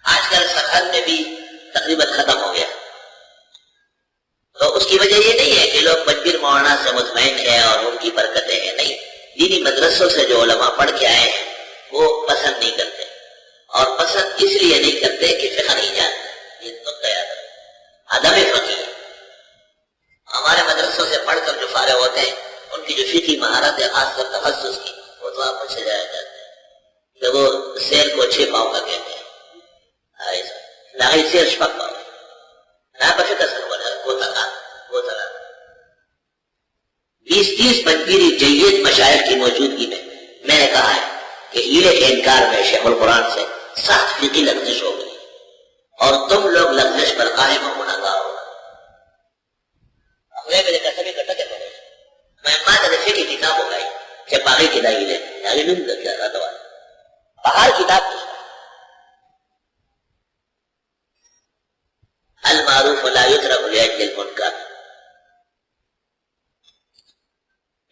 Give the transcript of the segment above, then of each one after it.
آج کل سرحد میں بھی تقریباً ختم ہو گیا. تو اس کی وجہ یہ نہیں ہے کہ لوگ پنجیر مولانا سے مطمئن ہیں اور ان کی برکتیں ہیں، نہیں. دینی مدرسوں سے جو علماء پڑھ کے آئے ہیں وہ پسند نہیں کرتے، اور پسند اس لیے نہیں کرتے کہ فقہ نہیں جانتے. یہ نقطہ یاد رکھو، عدم فقہ. ہمارے مدرسوں سے پڑھ کر جو فارغ ہوتے ہیں ان کی جو فقہی مہارت ہے خاص کر تخصص کی، وہ تو آپ مجھ سے جایا جاتے ہیں کہ وہ سیر کو 6 پاؤں کا کہتے ہیں. لائی سیر شپک پاؤں نہ پھر کسر بنا وہ تھا وہ تھا. 20-30 پنجیری جید مشاعر کی موجودگی میں نے کہا ہے کہ ہیلے کے انکار میں شیخ القرآن سے سخت فقہی لغزش ہو گئی، اور تم لوگ لغزش پر قائم و گناہگار ہو. میرے کسبی کٹا کے پڑے میں ماں فقہ کی کتاب ہو گئی کہ باغی کی دائی لے آگے نہیں کر کیا رہا باہر کتاب کی المعروف لا یترک لاجل المنکر.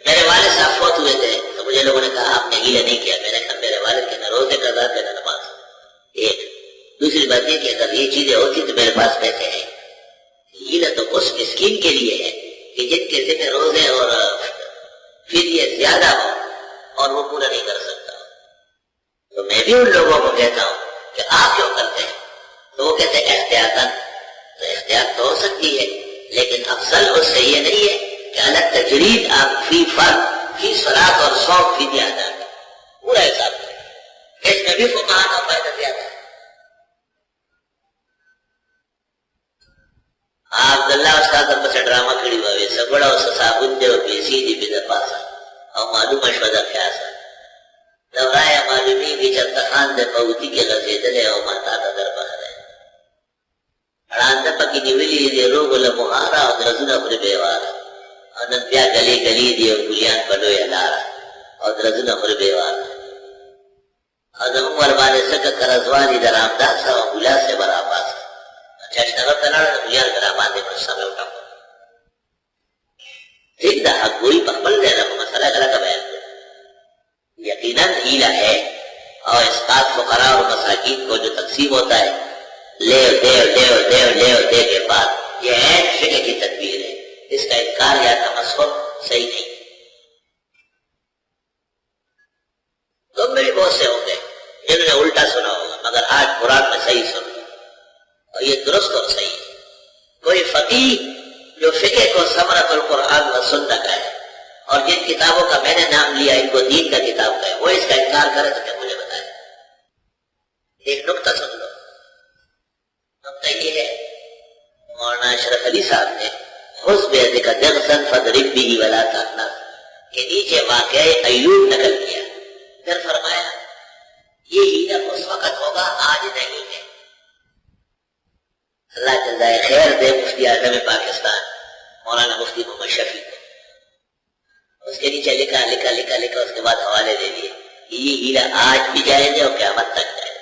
میرے والد صاحب فوت ہوئے تھے تو مجھے لوگوں نے کہا آپ نے ہیلے نہیں کیا. میں نے کہا میرے والد کے نہ روزے قضا تھے نہ نماز. ایک دوسری بات یہ کہ اگر یہ چیزیں ہوتی تو میرے پاس پیسے ہیں. ہیلہ تو اس مسکین کے لیے ہے کہ جن کے ذمہ روزے اور فدیے زیادہ ہو اور وہ پورا نہیں کر سکتا. تو میں بھی ان لوگوں کو کہتا ہوں کہ آپ کیوں کرتے ہیں؟ تو وہ کہتے ہیں احتیاطاً. تو احتیاط تو ہو سکتی ہے لیکن افضل اس سے یہ نہیں ہے کہ الگ تجرید آپ فی فرد فی صلاۃ اور 100 فدیہ ادا کریں. پورا حساب کریں. اس میں بھی فقہاء کا فائدہ زیادہ ہے. عبداللہ استاد پر ڈرامہ کھڑی ہوئے سب بڑا اس صاحب دے پی سیدھی بد پاسا اور معلوم اشودا پیاسا دورایا معلومی بھی چلتا خان دے پوتی کے غزے دلے اور ماتا دا در بہر ہے اڑان دا پکی نیولی دی روگ لمحارا اور درزنہ پر بیوارا اور ننبیا گلی گلی دی اور گلیان پڑو یا لارا اور درزنہ پر بیوارا اور عمر بانے سکا کرزوانی در آمداسا اور گلا سے برا پاسا چشنگر تناڑا بلیار کرا باندے پر سامنے اٹھا کو ٹھیک دا حق گوئی پخبل دے رہا مسئلہ کرا کا بیان کرا. یقیناً ہیلہ ہے اور اسقاط فقراء اور مساکین کو جو تقسیم ہوتا ہے لے دے کے بعد یہ عین فقہ کی تدبیر ہے. اس کا انکار یا تمسخر صحیح نہیں. تم میں بھی بہت سے ہوں گے جنہوں نے الٹا سنا ہوگا مگر آج قرآن میں صحیح سنا اور یہ درست اور صحیح ہے. کوئی فقیہ جو فقہ کو ثمرۃ القرآن و سنت کا ہے اور جن کتابوں کا میں نے نام لیا ان کو دین کا کتاب کا ہے وہ اس کا انکار کرے تو کیا مجھے بتائے. ایک نقطہ سن لو. نقطہ یہ ہے مولانا اشرف علی صاحب نے خذ بیدک دغسا فاضرب به ولا تحنث کے نیچے واقعہ ایوب نقل کیا. پھر فرمایا یہ ہیلہ اس وقت ہوگا آج نہیں ہے. اللہ جزائے خیر دے مفتی اعظم پاکستان مولانا مفتی محمد شفیع کو. اس کے نیچے لکھا اس کے بعد حوالے دے دیے کہ یہ ہیلہ آج بھی جائز ہے اور قیامت تک جائے.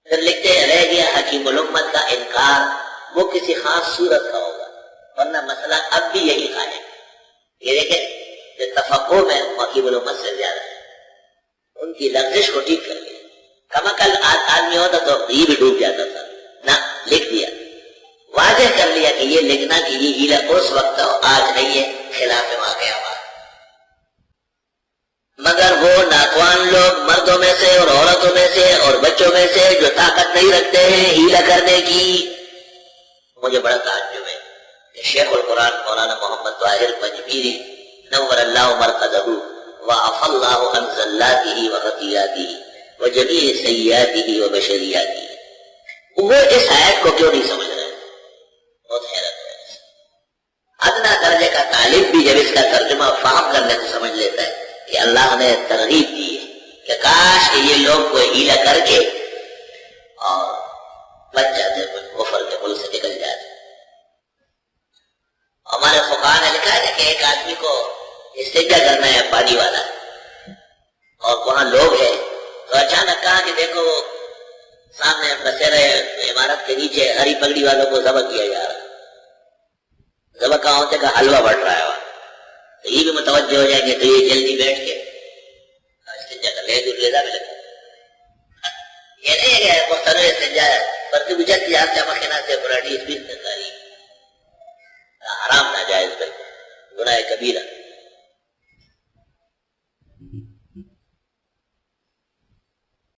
پھر لکھتے ہیں رہ گیا حکیم الامت کا انکار وہ کسی خاص صورت کا ہوگا ورنہ مسئلہ اب بھی یہی قائم ہے. یہ دیکھیں جو تفقہ میں حکیم الامت سے زیادہ ہے ان کی لغزش کو ٹھیک کر لیا. کماکل آدمی ہوتا تو یہ بھی ڈوب جاتا تھا. نہ لکھ دیا واضح کر لیا کہ یہ لکھنا کہ یہ ہیلہ اس وقت ہو آج نہیں ہے خلاف واقعہ ہوا. مگر وہ ناتوان لوگ مردوں میں سے اور عورتوں میں سے اور بچوں میں سے جو طاقت نہیں رکھتے ہیں ہیلہ کرنے کی. مجھے بڑا تعجب ہے کہ شیخ القرآن مولانا محمد طاہر پنجبیری نور اللہ مرقدہ وعفى الله عن زلاته وخطيئاته وجميع سيئاته وبشرياته وہ اس آیت کو کیوں نہیں سمجھ رہے؟ بہت حیرت ہے. ادنا درجے کا طالب بھی جب اس کا ترجمہ فہم کرنے کو سمجھ لیتا ہے کہ اللہ نے ترغیب دی ہے کہ کاش کہ یہ لوگ کوئی ہیلہ کر کے اور بچ جاتے کفر کے ملک سے نکل جاتے. ہمارے فقہاء نے لکھا ہے کہ ایک آدمی کو استنجا کرنا ہے پانی والا اور وہاں لوگ ہیں تو اچانک کہا کہ دیکھو سامنے بسے رہے عمارت کے نیچے ہری پگڑی والوں کو ذبح کیا جا رہا. ذبح کہاں ہوتے کا حلوہ بڑھ رہا ہے وہاں تو یہ بھی متوجہ ہو جائیں گے تو یہ جلدی بیٹھ کے استنجا کر لے دور لیدا بھی لگا. یہ نہیں نہیں ہے کہ مختلف استنجا ہے برتی بجت یار چمک خینا سے براٹی اس بھی استنجاری حرام ناجائز بالکل گناہ کبیرہ.